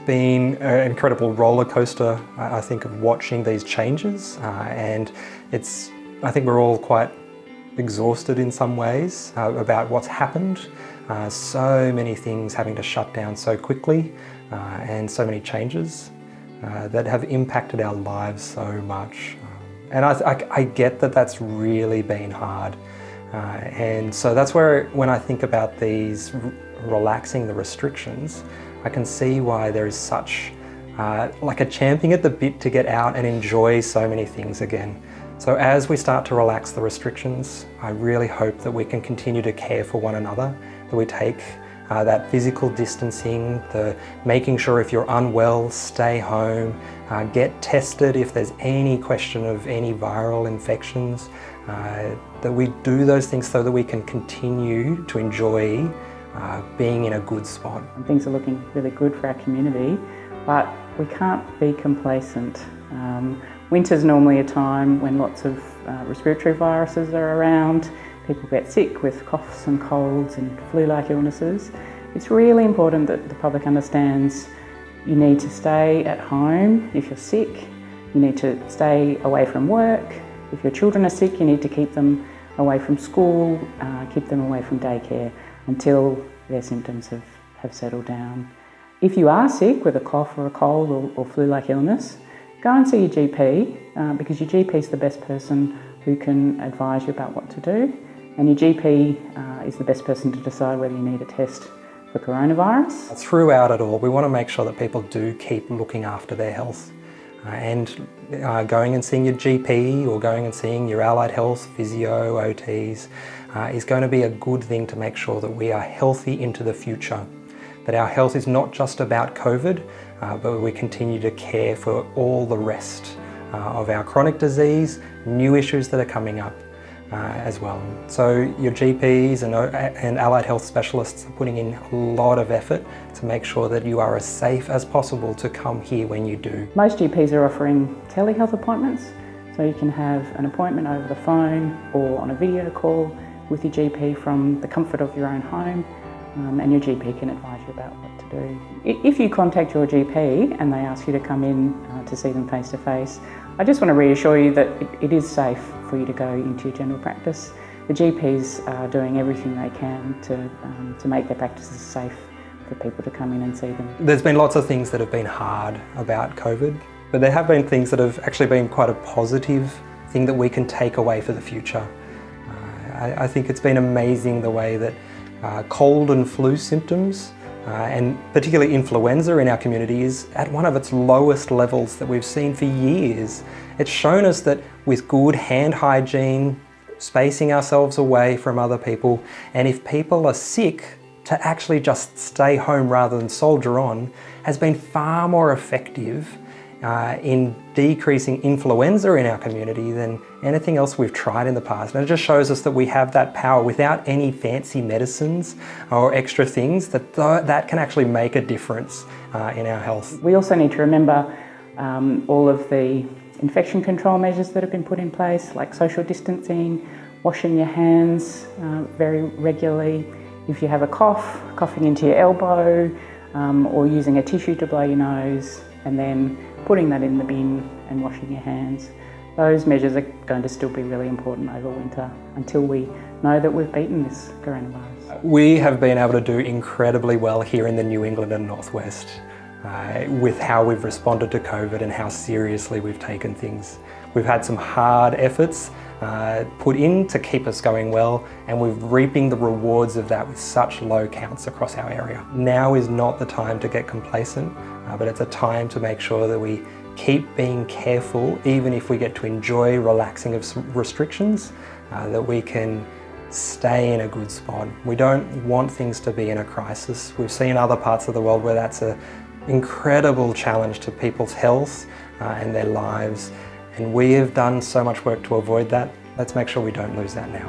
been an incredible roller coaster, I think, of watching these changes, and I think we're all quite exhausted in some ways about what's happened. So many things having to shut down so quickly, and so many changes that have impacted our lives so much. And I get that that's really been hard. And so that's where, when I think about these relaxing the restrictions, I can see why there is such like a champing at the bit to get out and enjoy so many things again. So as we start to relax the restrictions, I really hope that we can continue to care for one another, that we take that physical distancing, the making sure if you're unwell, stay home, get tested if there's any question of any viral infections, that we do those things so that we can continue to enjoy being in a good spot. Things are looking really good for our community, but we can't be complacent. Winter's normally a time when lots of respiratory viruses are around. People get sick with coughs and colds and flu-like illnesses. It's really important that the public understands you need to stay at home if you're sick. You need to stay away from work. If your children are sick, you need to keep them away from school, keep them away from daycare until their symptoms have settled down. If you are sick with a cough or a cold or flu-like illness, go and see your GP, because your GP is the best person who can advise you about what to do. And your GP is the best person to decide whether you need a test for coronavirus. Throughout it all, we want to make sure that people do keep looking after their health. And going and seeing your GP or going and seeing your allied health, physio, OTs, is going to be a good thing to make sure that we are healthy into the future. That our health is not just about COVID, but we continue to care for all the rest of our chronic disease, new issues that are coming up as well. So your GPs and allied health specialists are putting in a lot of effort to make sure that you are as safe as possible to come here when you do. Most GPs are offering telehealth appointments, so you can have an appointment over the phone or on a video call with your GP from the comfort of your own home, and your GP can advise you about what to do. If you contact your GP and they ask you to come in to see them face to face, I just want to reassure you that it is safe for you to go into your general practice. The GPs are doing everything they can to make their practices safe for people to come in and see them. There's been lots of things that have been hard about COVID, but there have been things that have actually been quite a positive thing that we can take away for the future. I think it's been amazing the way that cold and flu symptoms, and particularly influenza in our community, is at one of its lowest levels that we've seen for years. It's shown us that with good hand hygiene, spacing ourselves away from other people, and if people are sick, to actually just stay home rather than soldier on, has been far more effective in decreasing influenza in our community than anything else we've tried in the past. And it just shows us that we have that power without any fancy medicines or extra things, that can actually make a difference in our health. We also need to remember all of the infection control measures that have been put in place, like social distancing, washing your hands very regularly. If you have a cough, coughing into your elbow, or using a tissue to blow your nose, and then putting that in the bin and washing your hands. Those measures are going to still be really important over winter until we know that we've beaten this coronavirus. We have been able to do incredibly well here in the New England and Northwest with how we've responded to COVID and how seriously we've taken things. We've had some hard efforts put in to keep us going well, and we're reaping the rewards of that with such low counts across our area. Now is not the time to get complacent, but it's a time to make sure that we keep being careful, even if we get to enjoy relaxing of some restrictions, that we can stay in a good spot. We don't want things to be in a crisis. We've seen other parts of the world where that's an incredible challenge to people's health and their lives. And we have done so much work to avoid that. Let's make sure we don't lose that now.